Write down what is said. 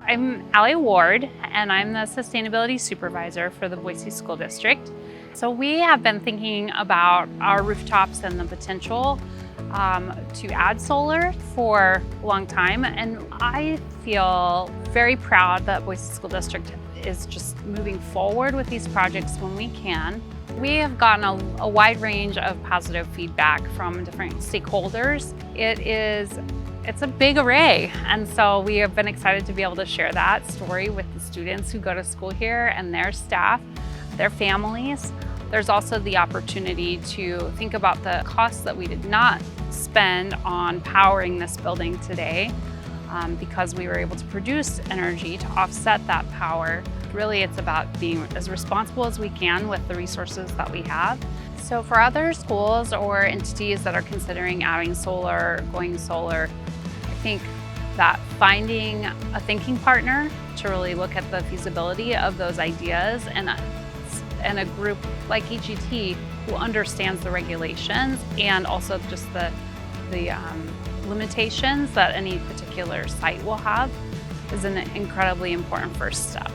I'm Allie Ward, and I'm the Sustainability Supervisor for the Boise School District. So we have been thinking about our rooftops and the potential to add solar for a long time, and I feel very proud that Boise School District is just moving forward with these projects when we can. We have gotten a wide range of positive feedback from different stakeholders. It's a big array, and so we have been excited to be able to share that story with the students who go to school here and their staff, their families. There's also the opportunity to think about the costs that we did not spend on powering this building today because we were able to produce energy to offset that power. Really, it's about being as responsible as we can with the resources that we have. So for other schools or entities that are considering adding solar, going solar, I think that finding a thinking partner to really look at the feasibility of those ideas and a group like EGT who understands the regulations and also just the limitations that any particular site will have is an incredibly important first step.